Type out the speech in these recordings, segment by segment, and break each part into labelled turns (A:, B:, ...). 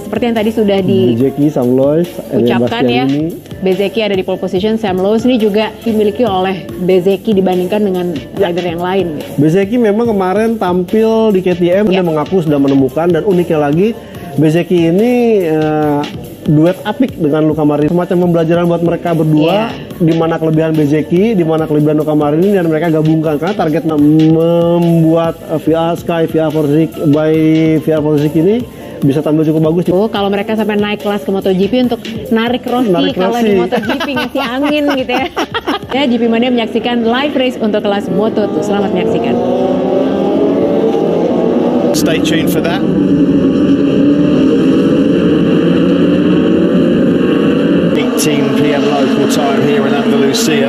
A: seperti yang tadi sudah
B: Bezzecchi, Sam Lois,
A: diucapkan ya, Bezzecchi ada di pole position, Sam Lois ini juga dimiliki oleh Bezzecchi dibandingkan dengan rider yang lain.
B: Bezzecchi memang kemarin tampil di KTM, dia mengaku sudah menemukan, dan uniknya lagi Bezzecchi ini duet apik dengan Luca Marini, semacam pembelajaran buat mereka berdua, di mana kelebihan Bezzecchi, di mana kelebihan Luca Marini, dan mereka gabungkan karena target membuat VR Sky, VR Forzik by VR Forzik ini bisa tampil cukup bagus.
A: Kalau mereka sampai naik kelas ke MotoGP untuk narik Rossi kalau di MotoGP ngasih angin gitu ya. Ya, GP Mania menyaksikan live race untuk kelas Moto2. Selamat menyaksikan.
C: Stay tuned for that. PM local time here in Andalusia.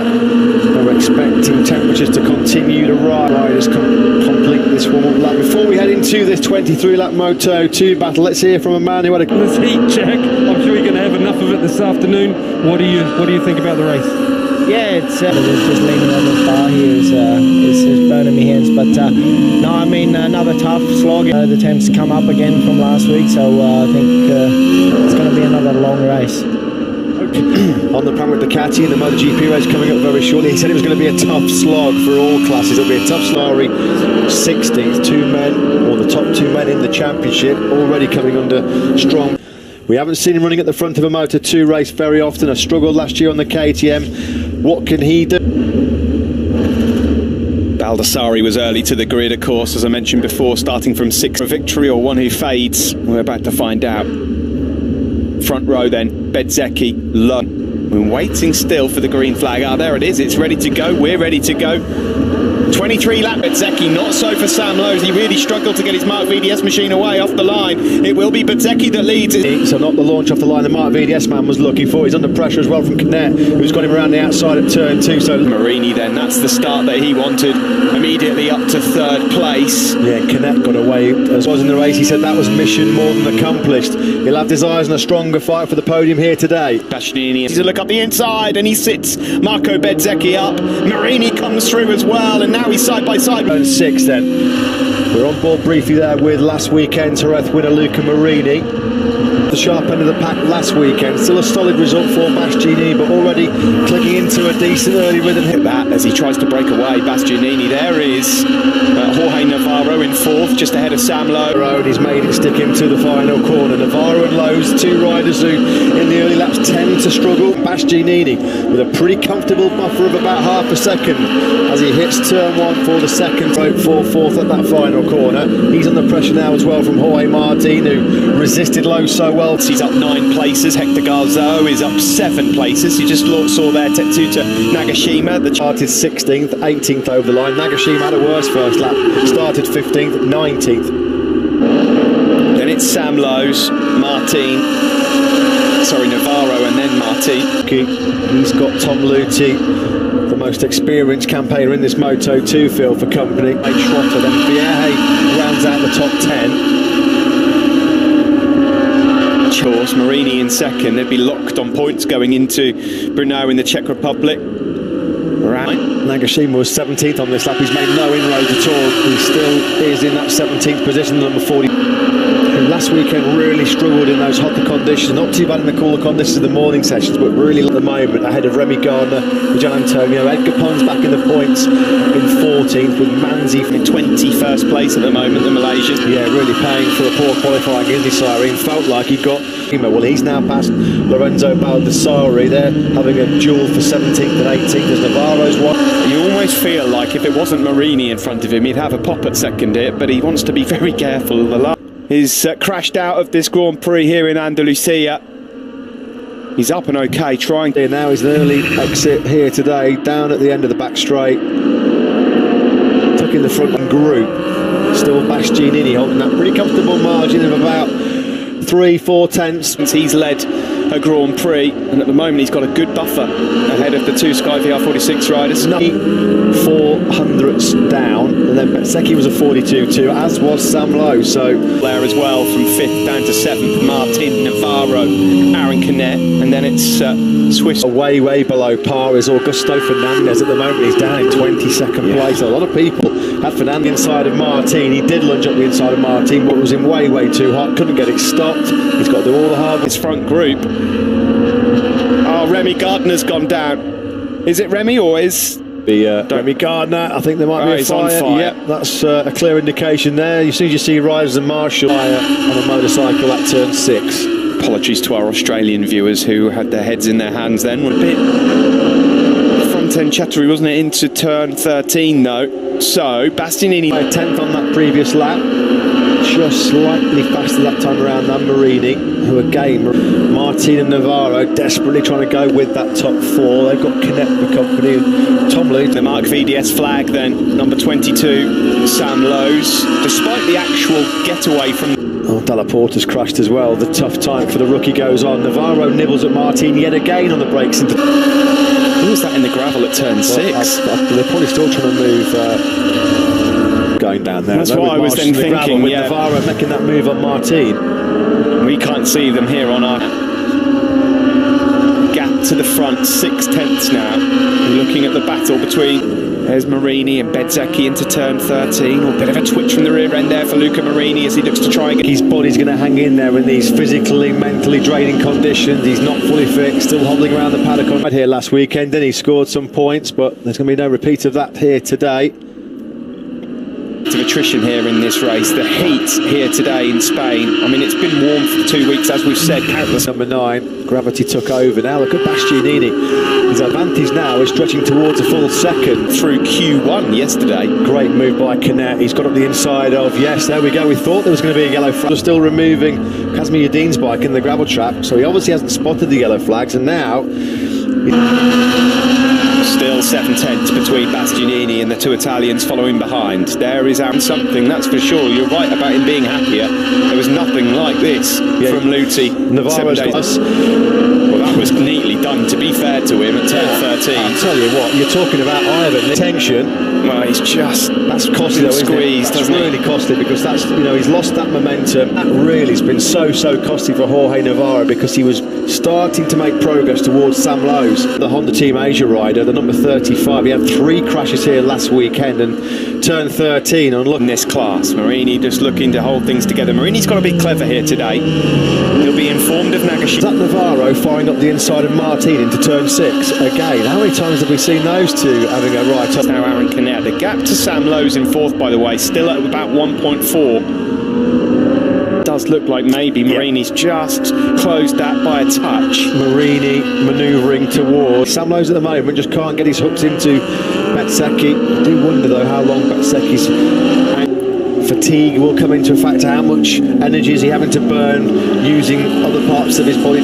C: We're expecting temperatures to continue to rise. Riders complete this warm-up lap. Before we head into this 23-lap Moto2 battle, let's hear from a man who had
D: this heat check. I'm sure you're going to have enough of it this afternoon. What do you think about the race?
E: Yeah, it's just leaning on the bar here is burning my hands. But no, I mean another tough slog. The temps come up again from last week, so I think it's going to be another long race.
C: On the Pramac Ducati in the MotoGP race coming up very shortly. He said it was going to be a tough slog for all classes. It'll be a tough slog. 16th, two men, or the top two men in the championship, already coming under strong. We haven't seen him running at the front of a Moto2 race very often. I struggled last year on the KTM. What can he do?
F: Baldassarri was early to the grid, of course, as I mentioned before, starting from 6th. A victory or one who fades? We're about to find out. Front row then, Bezzecchi, low. We're waiting still for the green flag. Ah, there it is, it's ready to go, we're ready to go. 23-lap Bezzecchi, not so for Sam Lowe. He really struggled to get his Mark VDS machine away off the line. It will be Bezzecchi that leads it.
C: So not the launch off the line the Mark VDS man was looking for. He's under pressure as well from Canet, who's got him around the outside at turn 2. So
F: Marini then, that's the start that he wanted. Immediately up to 3rd place.
C: Yeah, Canet got away as was in the race. He said that was mission more than accomplished. He'll have his eyes on a stronger fight for the podium here today.
F: Bastianini, he's a look up the inside and he sits Marco Bezzecchi up. Marini comes through as well, and now he's side by side.
C: And 6 then. We're on board briefly there with last weekend's Jerez winner Luca Marini. The sharp end of the pack last weekend. Still a solid result for Bastianini, but already clicking into a decent early rhythm.
F: Hit that as he tries to break away. Bastianini, there is Jorge Navarro in 4th, just ahead of Sam Lowe.
C: He's made it stick into the final corner. Navarro and Lowe's, two riders who in the early laps tend to struggle. Bastianini with a pretty comfortable buffer of about half a second as he hits turn 1 for the second, for 4th at that final corner. He's under pressure now as well from Jorge Martin, who resisted Lowe so well.
F: He's up 9 places. Hector Garzo is up 7 places. You just saw there Tetsuta Nagashima. The
C: started 16th, 18th over the line. Nagashima had a worse first lap. Started 15th, 19th.
F: Then it's Sam Lowe's, Navarro, and then Martin.
C: He's got Tom Luthi, the most experienced campaigner in this Moto2 field for company. Schrotter, then Vierge rounds out the top 10.
F: Course, Marini in 2nd. They'd be locked on points going into Brno in the Czech Republic.
C: Right. Nagashima was 17th on this lap. He's made no inroads at all. He still is in that 17th position, number 40. Who last weekend really struggled in those hotter conditions. Not too bad in the cooler conditions of the morning sessions, but really at the moment ahead of Remy Gardner, Gian Antonio. Edgar Pons back in the points in 14th with Manzi
F: in 21st place at the moment, the Malaysian.
C: Yeah, really paying for a poor qualifying, isn't he, Syahrin? Felt like he got... Well, he's now past Lorenzo Baldassarri. They're having a duel for 17th and 18th as Navarro's one.
F: You almost feel like if it wasn't Marini in front of him, he'd have a pop at 2nd here, but he wants to be very careful of the last. He's crashed out of this Grand Prix here in Andalusia. He's up and okay, trying.
C: Now he's an early exit here today, down at the end of the back straight. Took in the front group. Still Bastianini holding that pretty comfortable margin of about 3-4 tenths.
F: He's led a Grand Prix, and at the moment he's got a good buffer ahead of the 2 Sky VR46 riders.
C: 400ths down, and then Bezzecchi was a 42.2, as was Sam Lowe. So
F: there as well, from 5th down to 7th, Martin, Navarro, Aaron Canet, and then it's Swiss.
C: Way below par is Augusto Fernandez at the moment. He's down in 22nd place. A lot of people Had Fernando inside of Martin. He did lunge up the inside of Martin, but it was in way too hot. Couldn't get it stopped. He's got to do all the hard.
F: His front group. Oh, Remy Gardner's gone down. Is it Remy or is...
C: Remy Gardner, I think there might be a fire.
F: On fire.
C: Yep, that's a clear indication there. As soon as you see Riders and Marshall on a motorcycle at turn 6.
F: Apologies to our Australian viewers who had their heads in their hands then. A bit front-end chattery, wasn't it, into turn 13 though. So, Bastianini...
C: 10th on that previous lap. Just slightly faster that time around than Marini, who again, Martin and Navarro desperately trying to go with that top 4. They've got Connect the company, Tom Lee.
F: The Mark VDS flag then, number 22, Sam Lowes. Despite the actual getaway from...
C: Oh, Dalla Porta's crashed as well. The tough time for the rookie goes on. Navarro nibbles at Martin yet again on the brakes.
F: Who was that in the gravel at turn 6?
C: They're probably still trying to move... going down there.
F: That's what I was then thinking,
C: with Navarro making that move on Martin.
F: We can't see them here on our gap to the front, 6/10 now. We're looking at the battle between... There's Marini and Bezzecchi into turn 13. A bit of a twitch from the rear end there for Luca Marini as he looks to try and get...
C: His body's going to hang in there in these physically, mentally draining conditions. He's not fully fit, still hobbling around the paddock on right here last weekend. Then he scored some points, but there's going to be no repeat of that here today.
F: Of attrition here in this race. The heat here today in Spain. I mean, it's been warm for 2 weeks, as we've said. Countless.
C: Number 9, gravity took over. Now look at Bastianini. His advantage now is stretching towards a full second.
F: Through Q1 yesterday.
C: Great move by Canet. He's got up the inside of, yes, there we go. We thought there was going to be a yellow flag. They're still removing Kazmi Yadin's bike in the gravel trap, so he obviously hasn't spotted the yellow flags, and now...
F: Still 7/10 between Bastianini and the 2 Italians following behind. There is something, that's for sure. You're right about him being happier. There was nothing like this from Luti.
C: Navarro's got us.
F: Well, that was neatly done, to be fair to him, at turn 13.
C: I'll tell you what, you're talking about Ivan. Tension.
F: Well, he's just...
C: That's costly though,
F: squeezed,
C: That's really costly, because that's, you know, he's lost that momentum. That really has been so costly for Jorge Navarro, because he was starting to make progress towards Sam Lowes, the Honda Team Asia rider, the number 35. He had 3 crashes here last weekend, and turn 13 on look in this class. Marini just looking to hold things together. Marini's got to be clever here today. He'll be informed of Nagashima. That Navarro firing up the inside of Martin into turn 6 again. How many times have we seen those two having a right up? Now Aaron Canet. The gap to Sam Lowes in 4th, by the way, still at about 1.4. Does look like maybe Marini's just closed that by a touch. Marini manoeuvring towards Sam Lowes at the moment, just can't get his hooks into Bezzecchi. I do wonder though how long Bezzecchi's fatigue will come into a factor. How much energy is he having to burn using other parts of his body?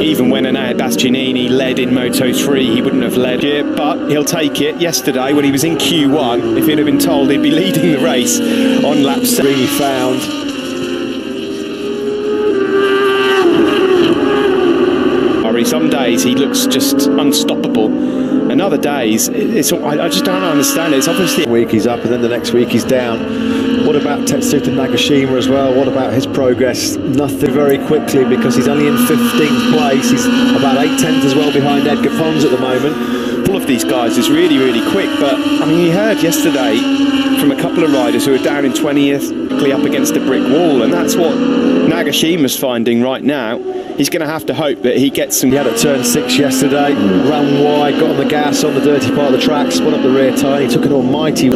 C: Even when Bastianini led in Moto3, he wouldn't have led it, but he'll take it. Yesterday, when he was in Q1, if he'd have been told he'd be leading the race on lap 7, really found. Some days he looks just unstoppable, and other days I just don't understand it. It's obviously week he's up and then the next week he's down. What about Tetsuta Nagashima as well? What about his progress? Nothing very quickly, because he's only in 15th place. He's about 8/10 as well behind Edgar Pons at the moment. All of these guys is really quick, but I mean, you heard yesterday from a couple of riders who are down in 20th, quickly up against a brick wall, and that's what Nagashima's finding right now. He's going to have to hope that he gets some... He had at turn 6 yesterday, ran wide, got on the gas on the dirty part of the track, spun up the rear tyre, he took an almighty...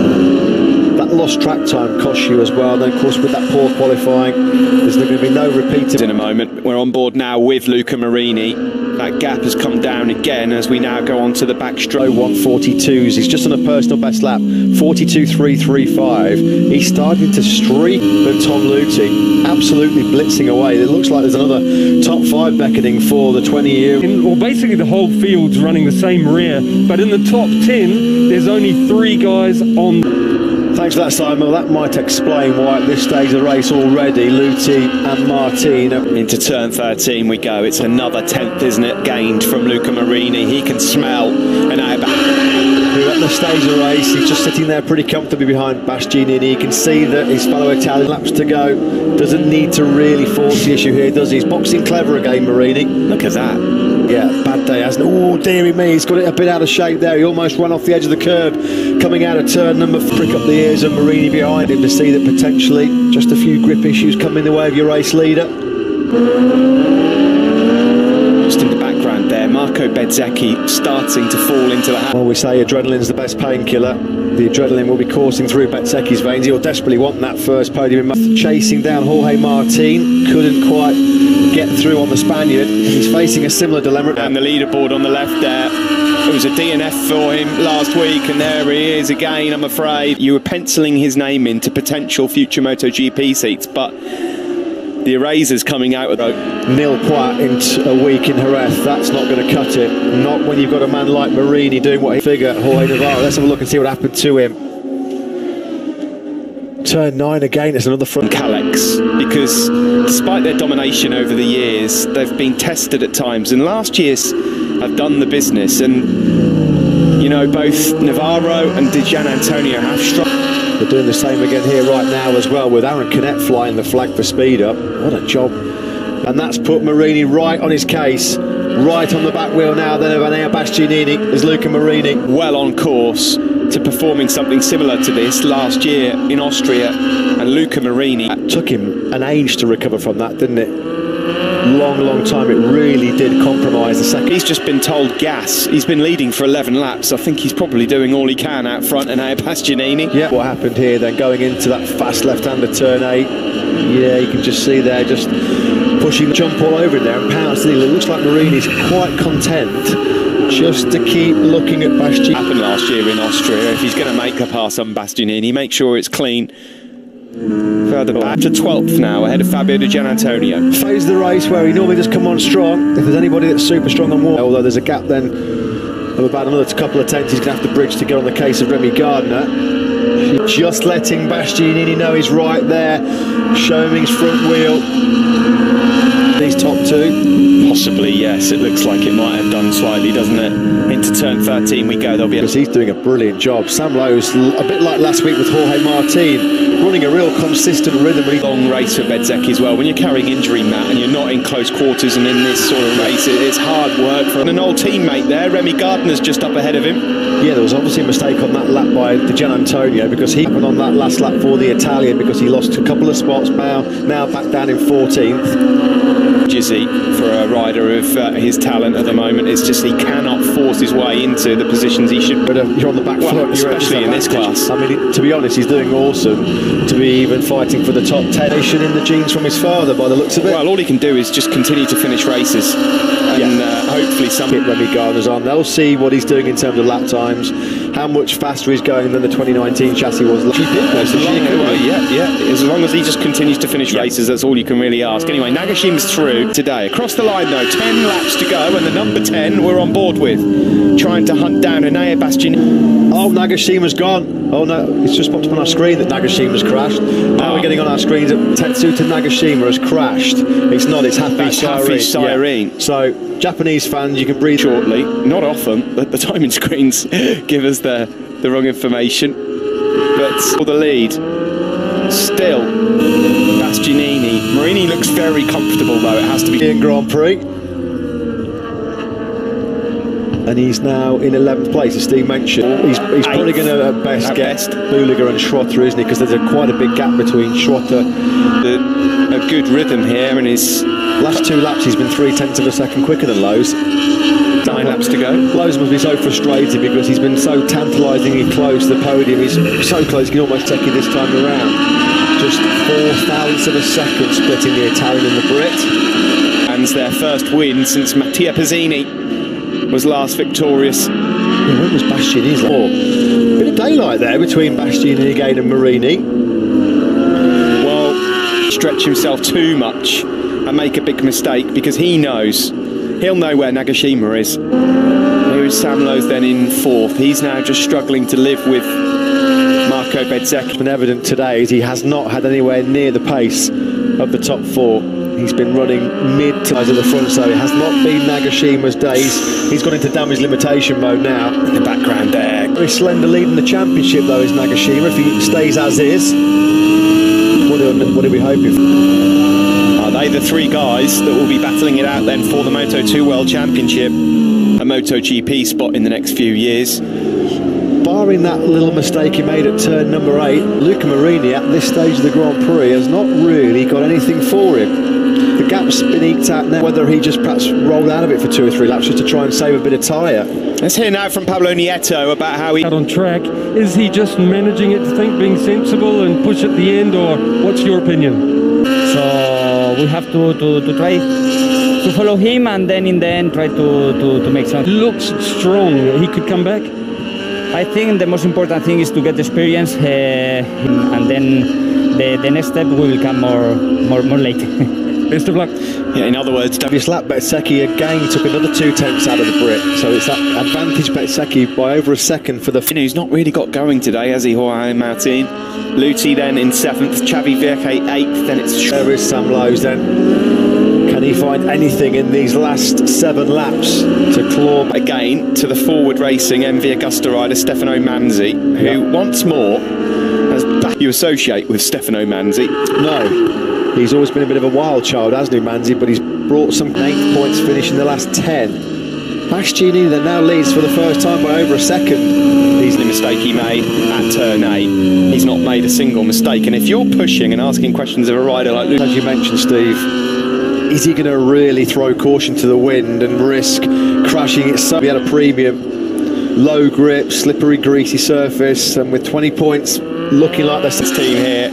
C: That lost track time cost you as well. Then, of course, with that poor qualifying, there's going to be no repeat in a moment. We're on board now with Luca Marini. That gap has come down again as we now go on to the backstroke. 142s. He's just on a personal best lap. 42.335. He's starting to streak with Tom Luti. Absolutely blitzing away. It looks like there's another top 5 beckoning for the 20-year.
D: Well, basically the whole field's running the same rear, but in the top 10, there's only 3 guys on.
C: Thanks for that, Simon. That might explain why at this stage of the race already, Luti and Martin. Into turn 13 we go. It's another 10th, isn't it, gained from Luca Marini. He can smell an airbag. Who at the stage of the race. He's just sitting there pretty comfortably behind Bastianini. You can see that his fellow Italian, laps to go, doesn't need to really force the issue here, does he? He's boxing clever again, Marini.
F: Look at that.
C: Yeah, bad day, hasn't it? Oh, dearie me, he's got it a bit out of shape there. He almost ran off the edge of the curb, coming out of turn number 4. Prick up the ears of Marini behind him to see that potentially just a few grip issues come in the way of your race leader.
F: Just in the background there, Marco Bezzecchi starting to fall into the
C: Well, we say adrenaline's the best painkiller. The adrenaline will be coursing through Bezzecchi's veins. He'll desperately want that first podium. Chasing down Jorge Martin, couldn't quite get through on the Spaniard. He's facing a similar dilemma.
F: And the leaderboard on the left there. It was a DNF for him last week, and there he is again, I'm afraid. You were penciling his name into potential future MotoGP seats, but the erasers coming out with a
C: nil point in a week in Jerez, that's not going to cut it. Not when you've got a man like Marini doing what he figured. Jorge Navarro, let's have a look and see what happened to him. Turn 9 again, it's another front.
F: Calex, because despite their domination over the years, they've been tested at times, and last year's have done the business, and you know, both Navarro and Di Gianantonio have struggled.
C: They're doing the same again here right now as well, with Aaron Canet flying the flag for speed up. What a job. And that's put Marini right on his case, right on the back wheel now then of Enea Bastianini is Luca Marini.
F: Well on course to performing something similar to this last year in Austria, and Luca Marini.
C: It took him an age to recover from that, didn't it? Long time. It really did compromise the second.
F: He's just been told gas. He's been leading for 11 laps. I think he's probably doing all he can out front, and Enea Bastianini.
C: Yeah, what happened here then, going into that fast left-hander turn 8. Yeah, you can just see there, just pushing the jump all over in there and pouncing. It looks like Marini's quite content just to keep looking at Bastianini.
F: Happened last year in Austria. If he's going to make a pass on Bastianini, make sure it's clean. Further back to 12th now, ahead of Fabio Di Gianantonio.
C: Phase of the race where he normally does come on strong. If there's anybody that's super strong on water, although there's a gap then of about another couple of tenths, he's going to have to bridge to get on the case of Remy Gardner. Just letting Bastianini know he's right there, showing his front wheel. These top 2.
F: Possibly, yes. It looks like it might have done slightly, doesn't it? Into turn 13 we go. There'll be
C: because he's doing a brilliant job. Sam Lowe's, a bit like last week with Jorge Martin, running a real consistent rhythm.
F: Long race for Bezzecchi as well. When you're carrying injury, Matt, and you're not in close quarters and in this sort of race, it's hard work for an old teammate there. Remy Gardner's just up ahead of him.
C: Yeah, there was obviously a mistake on that lap by Di Gianantonio, because he went on that last lap for the Italian, because he lost a couple of spots, now back down in 14th.
F: Jizzy, for a rider of his talent at the moment, it's just he cannot force his way into the positions he should.
C: But you're on the back foot,
F: especially in this class.
C: I mean, to be honest, he's doing awesome to be even fighting for the top 10 in the genes from his father, by the looks of it.
F: Well, all he can do is just continue to finish races, and hopefully some
C: get Remy Gardner's on. They'll see what he's doing in terms of lap times, how much faster he's going than the 2019 chassis was.
F: As long as he just continues to finish races, that's all you can really ask. Anyway, Nagashima's through today. Across the line though, 10 laps to go, and the number 10 we're on board with, trying to hunt down Enea Bastianini.
C: Oh, Nagashima's gone. Oh no, it's just popped up on our screen that Nagashima's crashed. Now we're getting on our screens that Tetsuta Nagashima has crashed. It's not, it's Hafiz
F: Syahrin.
C: Yeah. So, Japanese fans, you can breathe
F: shortly. Not often, the timing screens give us the wrong information. But for the lead, still Bastianini. Marini looks very comfortable though, it has to be.
C: In Grand Prix. And he's now in 11th place, as Steve mentioned. He's probably going to at best get Buliger and Schrotter, isn't he? Because there's quite a big gap between Schrotter.
F: A good rhythm here, and his
C: last 2 laps he's been 0.3 of a second quicker than Lowe's.
F: 9 laps to go.
C: Lowe's must be so frustrated because he's been so tantalisingly close to the podium. He's so close he can almost take it this time around. Just 0.4 of a second splitting the Italian and the Brit.
F: And their first win since Mattia Pezzini was last victorious.
C: Yeah, when was Bastianini's? Bit of daylight there between Bastianini again and Marini.
F: Well, stretch himself too much and make a big mistake, because he'll know where Nagashima is. Here is Sam Lowe's then in 4th. He's now just struggling to live with Marco Bezzecchi.
C: It's been evident today is he has not had anywhere near the pace of the top 4. He's been running mid to the front, so it has not been Nagashima's days. He's gone into damage limitation mode now.
F: In the background there,
C: Very slender lead in the championship though is Nagashima. If he stays as is, what are we hoping for?
F: Are they the three guys that will be battling it out then for the Moto2 World Championship, a MotoGP spot in the next few years?
C: Barring that little mistake he made at turn number 8, Luca Marini at this stage of the Grand Prix has not really got anything for him. The gap's been eked out now, whether he just perhaps rolled out of it for 2 or 3 laps just to try and save a bit of tyre.
F: Let's hear now from Pablo Nieto about how he...
D: Out on track, is he just managing it to think, being sensible and push at the end, or what's your opinion?
G: So we have to try to follow him, and then in the end try to make something.
D: Looks strong, he could come back.
G: I think the most important thing is to get experience, and then the next step will come more late.
D: Best of luck.
F: Yeah, in other words,
C: This lap, Bezzecchi again took another 2 tenths out of the Brit, so it's that advantage Bezzecchi by over a second for the...
F: who's not really got going today, has he, Jorge Martin? Luti then in 7th, Xavi Vierge 8th, then it's...
C: There is Sam Lowes then. Can he find anything in these last 7 laps to claw
F: again to the forward racing MV Agusta rider Stefano Manzi, who once more has you associate with Stefano Manzi.
C: No, he's always been a bit of a wild child, hasn't he, Manzi? But he's brought some 8th points finish in the last 10. Bastianini that now leads for the first time by over a second.
F: He's the mistake he made at turn 8. He's not made a single mistake, and if you're pushing and asking questions of a rider like Luke,
C: as you mentioned, Steve, is he going to really throw caution to the wind and risk crashing it? So he had a premium, low grip, slippery, greasy surface, and with 20 points looking like this
F: team here,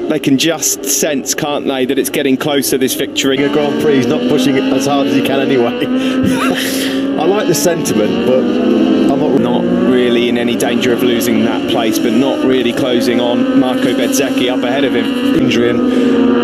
F: they can just sense, can't they, that it's getting closer, this victory.
C: A Grand Prix, he's not pushing it as hard as he can anyway. I like the sentiment, but I'm
F: not really in any danger of losing that place, but not really closing on Marco Bezzecchi up ahead of him.
C: Injury and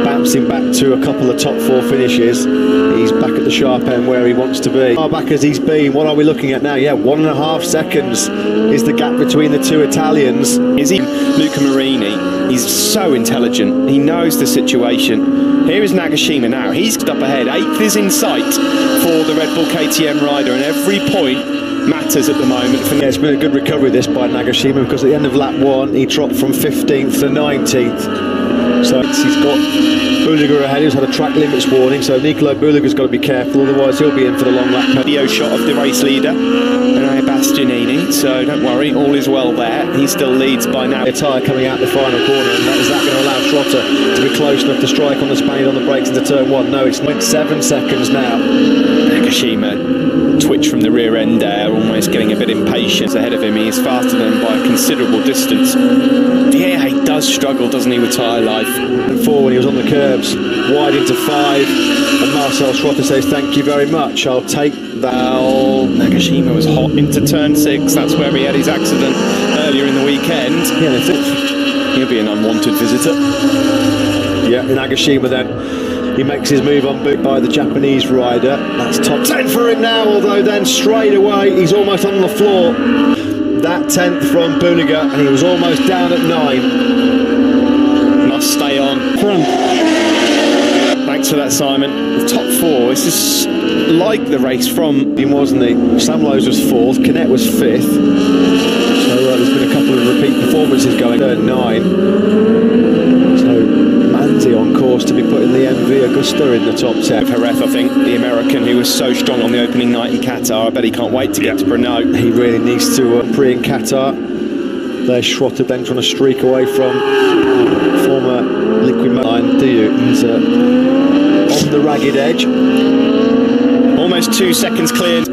C: bouncing back to a couple of top 4 finishes. He's back at the sharp end where he wants to be. Far back as he's been, what are we looking at now? Yeah, 1.5 seconds is the gap between the 2 Italians.
F: Is he Luca Marini? He's so intelligent. He knows the situation. Here is Nagashima now. He's up ahead. 8th is in sight for the Red Bull KTM rider, and every point matters at the moment.
C: Yeah, it's been a good recovery this by Nagashima, because at the end of lap 1 he dropped from 15th to 19th. So he's got Buliga ahead, who's had a track limits warning, so Nicolo Buliga's got to be careful, otherwise he'll be in for the long lap.
F: Video shot of the race leader, Bastianini, so don't worry, all is well there. He still leads by now.
C: A tyre coming out the final corner, and is that going to allow Trotter to be close enough to strike on the Spaniard on the brakes into turn 1? No, it's 0.7 seconds now.
F: Nagashima twitch from the rear end there, almost getting a bit impatient ahead of him. He is faster than by a considerable distance. Yeah, he does struggle, doesn't he, with tyre life.
C: And 4 when he was on the curbs, wide into 5, and Marcel Trotter says thank you very much, I'll take that.
F: Well, Nagashima was hot into turn 6, that's where he had his accident earlier in the weekend.
C: Yeah, that's it.
F: He'll be an unwanted visitor.
C: Yeah, Nagashima then, he makes his move on boot by the Japanese rider. That's top 10 for him now, although then straight away he's almost on the floor. That 10th from Buliga, and he was almost down at 9.
F: Must stay on.
D: Front.
F: Thanks for that, Simon. The top 4, this is like the race from...
C: Wasn't he? Sam Lowes was 4th, Canet was 5th. So there's been a couple of repeat performances going. Third 9. So Manzi on course to be putting the MV Agusta in the top 10.
F: Jerez, I think, the American who was so strong on the opening night in Qatar. I bet he can't wait to get to Brno.
C: He really needs to pre in Qatar. There's Schrotter then trying to streak away from former Liquid line. Do you? He's on the ragged edge.
F: Almost 2 seconds clear.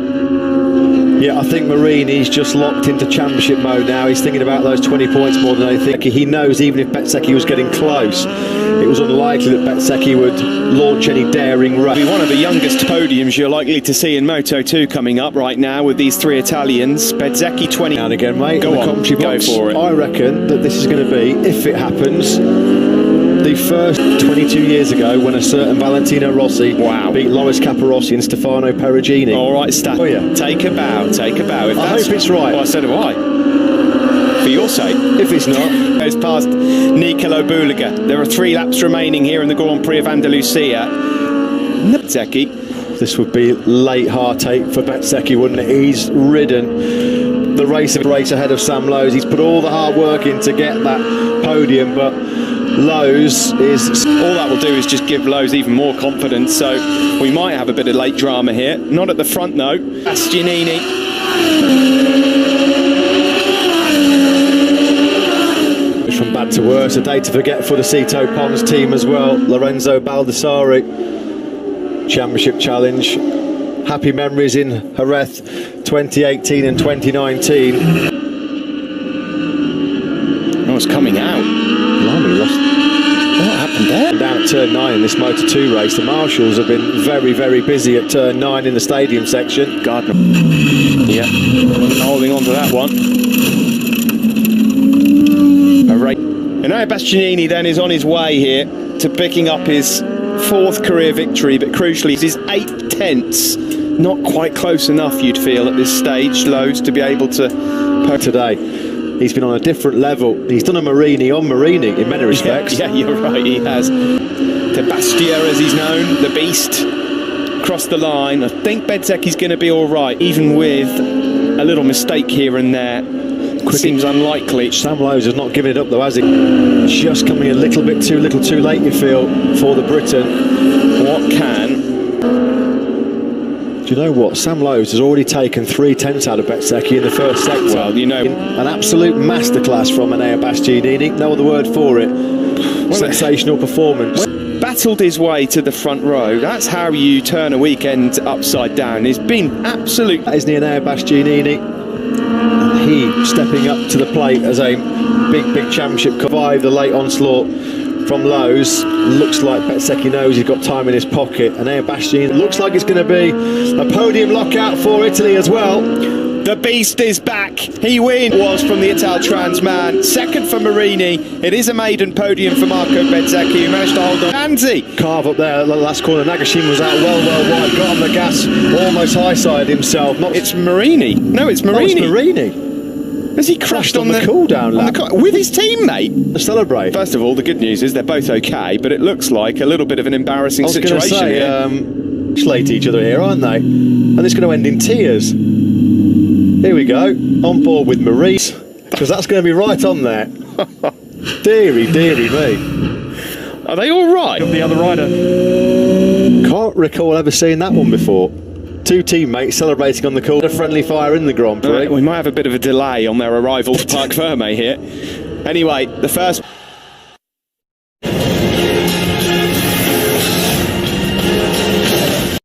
C: Yeah, I think Marini's just locked into championship mode now. He's thinking about those 20 points more than anything. He knows even if Bezzecchi was getting close, it was unlikely that Bezzecchi would launch any daring rush.
F: It'll be one of the youngest podiums you're likely to see in Moto2 coming up right now with these 3 Italians. Bezzecchi 20.
C: Now and again, mate.
F: Go on,
C: commentary box.
F: go for it.
C: I reckon that this is going to be, if it happens, the first 22 years ago when a certain Valentino Rossi beat Loris Capirossi and Stefano Perugini.
F: All right, Stat.
C: Oh, yeah.
F: Take a bow, take a bow. If
C: I
F: that's,
C: hope it's right.
F: Well, so do I. For your sake.
C: If it's not.
F: Goes past Nicolo Buliga. There are 3 laps remaining here in the Grand Prix of Andalusia. Bezzecchi.
C: This would be late heartache for Bezzecchi, wouldn't it? He's ridden the race ahead of Sam Lowes. He's put all the hard work in to get that podium, but Lowes is...
F: All that will do is just give Lowes even more confidence, so we might have a bit of late drama here. Not at the front though. Bastianini.
C: From bad to worse, a day to forget for the Cito Pons team as well. Lorenzo Baldassari, Championship Challenge. Happy memories in Jerez 2018 and 2019.
F: Oh, it's coming out.
C: Blimey, lost. What happened there? Down at turn 9 in this Moto2 race, the marshals have been very, very busy at turn 9 in the stadium section.
F: Gardner. Yeah, holding on to that one. And now Bastianini then is on his way here to picking up his 4th career victory, but crucially his 8 tenths. Not quite close enough, you'd feel, at this stage, Lowes, to be able to...
C: Today, he's been on a different level. He's done a Marini on Marini in many respects.
F: Yeah, you're right, he has. To Bastia, as he's known, the beast, across the line. I think Bezzecchi's going to be all right, even with a little mistake here and there. Seems unlikely.
C: Sam Lowes has not given it up though, has he? Just coming a little too late, you feel, for the Briton.
F: What can?
C: Do you know what? Sam Lowes has already taken 3 tenths out of Bezzecchi in the first sector.
F: Well, you know,
C: an absolute masterclass from Enea Bastianini. No other word for it. Sensational performance.
F: Battled his way to the front row. That's how you turn a weekend upside down. He's been absolute.
C: Isn't he, Enea Bastianini? He stepping up to the plate as a big championship. Survived the late onslaught from Lowes. Looks like Bezzecchi knows he's got time in his pocket. And Enea Bastianini looks like it's going to be a podium lockout for Italy as well.
F: The beast is back. He wins. Was from the Italtrans man. 2nd for Marini. It is a maiden podium for Marco Bezzecchi, who managed to hold on. Anzi.
C: Carve up there at the last corner. Nagashima was out well wide. Got on the gas. Almost high-sided himself.
F: It's Marini. No, it's Marini.
C: Oh, it's Marini.
F: Has he crashed on the
C: cool-down lap?
F: With his teammate?
C: To celebrate.
F: First of all, the good news is they're both okay, but it looks like a little bit of an embarrassing situation here.
C: Slate each other here, aren't they? And it's going to end in tears. Here we go, on board with Maurice, because that's going to be right on there. Deary me.
F: Are they all right?
D: Of the other rider.
C: Can't recall ever seeing that one before. 2 teammates celebrating on the cool. A friendly fire in the Grand Prix.
F: We might have a bit of a delay on their arrival to Parc Ferme here. Anyway, the first...